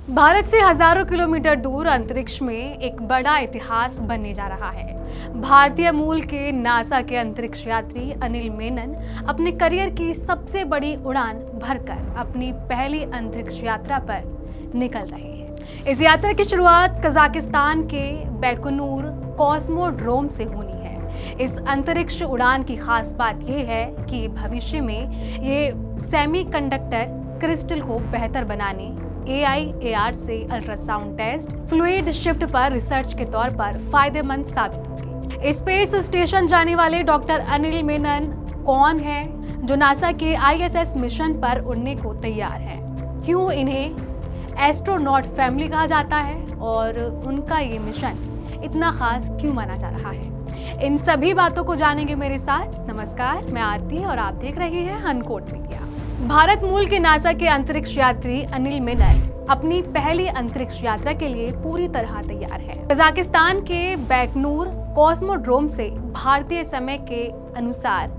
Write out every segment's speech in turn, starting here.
भारत से हजारों किलोमीटर दूर अंतरिक्ष में एक बड़ा इतिहास बनने जा रहा है। भारतीय मूल के नासा के अंतरिक्ष यात्री अनिल मेनन अपने करियर की सबसे बड़ी उड़ान भरकर अपनी पहली अंतरिक्ष यात्रा पर निकल रहे हैं। इस यात्रा की शुरुआत कजाकिस्तान के बैकोनूर कॉस्मोड्रोम से होनी है। इस अंतरिक्ष उड़ान की खास बात यह है कि भविष्य में ये सेमीकंडक्टर क्रिस्टल को बेहतर बनाने, AI/AR से अल्ट्रासाउंड टेस्ट, फ्लूइड शिफ्ट पर रिसर्च के तौर पर फायदेमंद साबित होगी। स्पेस स्टेशन जाने वाले डॉक्टर अनिल मेनन कौन हैं, जो नासा के ISS मिशन पर उड़ने को तैयार हैं? क्यों इन्हें एस्ट्रोनॉट फैमिली कहा जाता है और उनका ये मिशन इतना खास क्यों माना जा रहा है? इन सभी बातों को जानेंगे मेरे साथ। नमस्कार, मैं आरती और आप देख रहे हैं अनकोट मीडिया। भारत मूल के नासा के अंतरिक्ष यात्री अनिल मेनन अपनी पहली अंतरिक्ष यात्रा के लिए पूरी तरह तैयार है। कजाकिस्तान के बैकनूर कॉस्मोड्रोम से भारतीय समय के अनुसार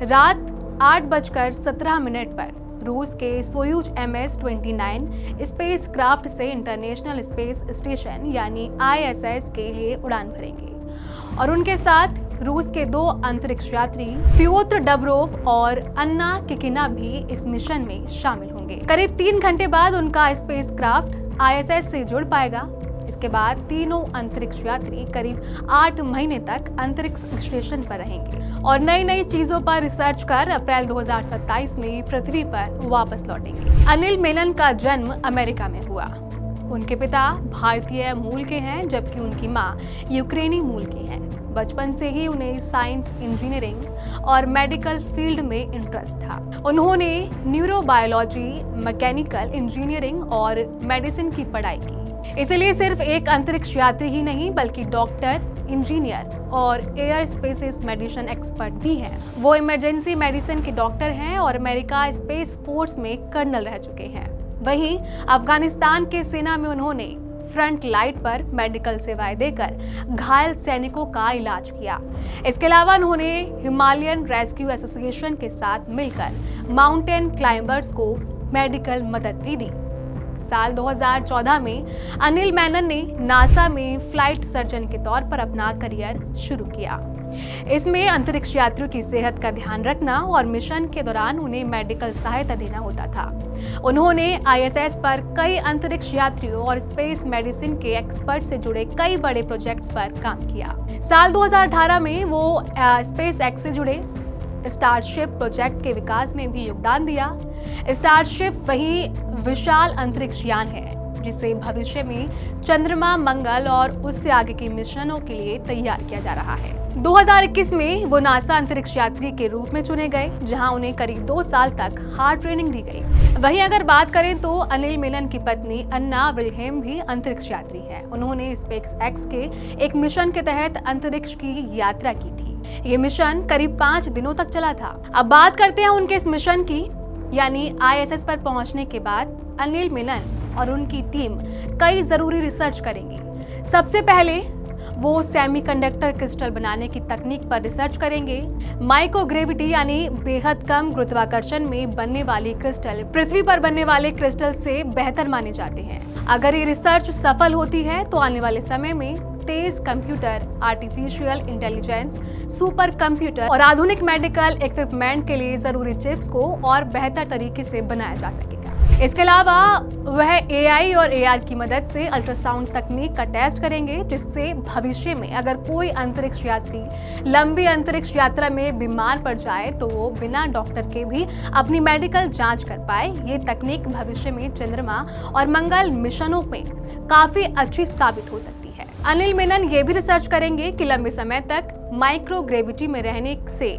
रात 8:17 पर रूस के सोयूज MS-29 स्पेस क्राफ्ट से इंटरनेशनल स्पेस स्टेशन यानी ISS के लिए उड़ान भरेंगे और उनके साथ रूस के 2 अंतरिक्ष यात्री प्योत्र डबरोव और अन्ना किकिना भी इस मिशन में शामिल होंगे। करीब 3 घंटे बाद उनका स्पेस क्राफ्ट ISS से जुड़ पाएगा। इसके बाद तीनों अंतरिक्ष यात्री करीब 8 महीने तक अंतरिक्ष स्टेशन पर रहेंगे और नई नई चीजों पर रिसर्च कर अप्रैल 2027 में पृथ्वी पर वापस लौटेंगे। अनिल मेनन का जन्म अमेरिका में हुआ। उनके पिता भारतीय मूल के हैं जबकि उनकी मां यूक्रेनी मूल की है। बचपन से ही उन्हें साइंस, इंजीनियरिंग और मेडिकल फील्ड में इंटरेस्ट था। उन्होंने न्यूरोबायोलॉजी, मैकेनिकल इंजीनियरिंग और मेडिसिन की पढ़ाई की। इसलिए सिर्फ एक अंतरिक्ष यात्री ही नहीं बल्कि डॉक्टर, इंजीनियर और एयर स्पेसिस मेडिसिन एक्सपर्ट भी हैं। वो इमरजेंसी मेडिसिन के डॉक्टर हैं और अमेरिका स्पेस फोर्स में कर्नल रह चुके हैं। वहीं अफगानिस्तान के सेना में उन्होंने फ्रंट लाइन पर मेडिकल सेवाएं देकर घायल सैनिकों का इलाज किया। इसके अलावा उन्होंने हिमालयन रेस्क्यू एसोसिएशन के साथ मिलकर माउंटेन क्लाइंबर्स को मेडिकल मदद भी दी। साल 2014 में अनिल मेनन ने नासा में फ्लाइट सर्जन के तौर पर अपना करियर शुरू किया। इसमें अंतरिक्ष यात्रियों की सेहत का ध्यान रखना और मिशन के दौरान उन्हें मेडिकल सहायता देना होता था। उन्होंने ISS पर कई अंतरिक्ष यात्रियों और स्पेस मेडिसिन के एक्सपर्ट से जुड़े कई बड़े प्रोजेक्ट्स पर काम किया। साल 2018 में वो SpaceX से जुड़े स्टारशिप प्रोजेक्ट के विकास में भी योगदान दिया। स्टारशिप वही विशाल अंतरिक्ष यान है जिसे भविष्य में चंद्रमा, मंगल और उससे आगे के मिशनों के लिए तैयार किया जा रहा है। 2021 में वो नासा अंतरिक्ष यात्री के रूप में चुने गए, जहां उन्हें करीब 2 साल तक हार्ड ट्रेनिंग दी गई। वहीं अगर बात करें तो अनिल मेनन की पत्नी अन्ना विल्हेम भी अंतरिक्ष यात्री है। उन्होंने SpaceX के एक मिशन के तहत अंतरिक्ष की यात्रा की थी। ये मिशन करीब 5 दिनों तक चला था। अब बात करते हैं उनके इस मिशन की, यानी ISS पर पहुंचने के बाद अनिल मेनन और उनकी टीम कई जरूरी रिसर्च करेंगी। सबसे पहले वो सेमीकंडक्टर क्रिस्टल बनाने की तकनीक पर रिसर्च करेंगे। माइक्रोग्रेविटी यानी बेहद कम गुरुत्वाकर्षण में बनने वाली क्रिस्टल पृथ्वी पर बनने वाले क्रिस्टल से बेहतर माने जाते हैं। अगर ये रिसर्च सफल होती है तो आने वाले समय में तेज computer, artificial intelligence, super computer और आधुनिक मेडिकल इक्विपमेंट के लिए जरूरी चिप्स को और बेहतर तरीके से बनाया जा सकेगा। इसके अलावा वह AI और AR की मदद से अल्ट्रासाउंड तकनीक का टेस्ट करेंगे, जिससे भविष्य में अगर कोई अंतरिक्ष यात्री लंबी अंतरिक्ष यात्रा में बीमार पड़ जाए तो वो बिना डॉक्टर के भी अपनी मेडिकल जांच कर पाए। ये तकनीक भविष्य में चंद्रमा और मंगल मिशनों में काफी अच्छी साबित हो सकती है। अनिल मेनन ये भी रिसर्च करेंगे कि लंबे समय तक माइक्रोग्रेविटी में रहने से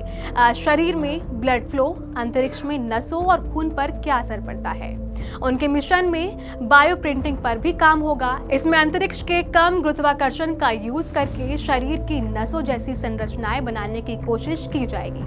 शरीर में ब्लड फ्लो, अंतरिक्ष में नसों और खून पर क्या असर पड़ता है। उनके मिशन में बायो प्रिंटिंग पर भी काम होगा। इसमें अंतरिक्ष के कम गुरुत्वाकर्षण का यूज करके शरीर की नसों जैसी संरचनाएं बनाने की कोशिश की जाएगी।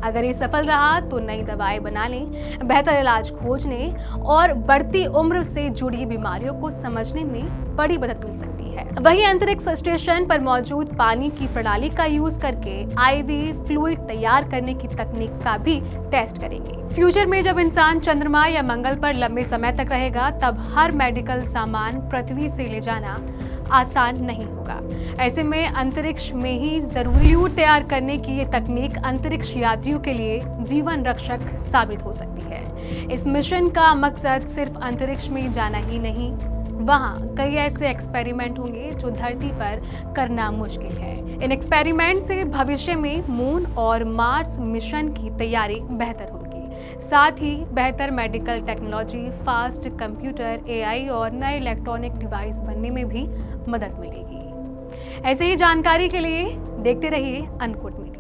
अगर ये सफल रहा तो नई दवाएं बनाने, बेहतर इलाज खोजने और बढ़ती उम्र से जुड़ी बीमारियों को समझने में बड़ी मदद मिल सकती है। वहीं अंतरिक्ष स्टेशन पर मौजूद पानी की प्रणाली का यूज करके आईवी फ्लूइड तैयार करने की तकनीक का भी टेस्ट करेंगे। फ्यूचर में जब इंसान चंद्रमा या मंगल पर लंबे समय तक रहेगा, तब हर मेडिकल सामान पृथ्वी से ले जाना आसान नहीं होगा। ऐसे में अंतरिक्ष में ही जरूरी फ्लूइड तैयार करने की ये तकनीक अंतरिक्ष यात्रियों के लिए जीवन रक्षक साबित हो सकती है। इस मिशन का मकसद सिर्फ अंतरिक्ष में जाना ही नहीं, वहाँ कई ऐसे एक्सपेरिमेंट होंगे जो धरती पर करना मुश्किल है। इन एक्सपेरिमेंट से भविष्य में मून और मार्स मिशन की तैयारी बेहतर होगी। साथ ही बेहतर medical technology, fast computer, AI और नए इलेक्ट्रॉनिक डिवाइस बनने में भी मदद मिलेगी। ऐसे ही जानकारी के लिए देखते रहिए अनकोट मीडिया।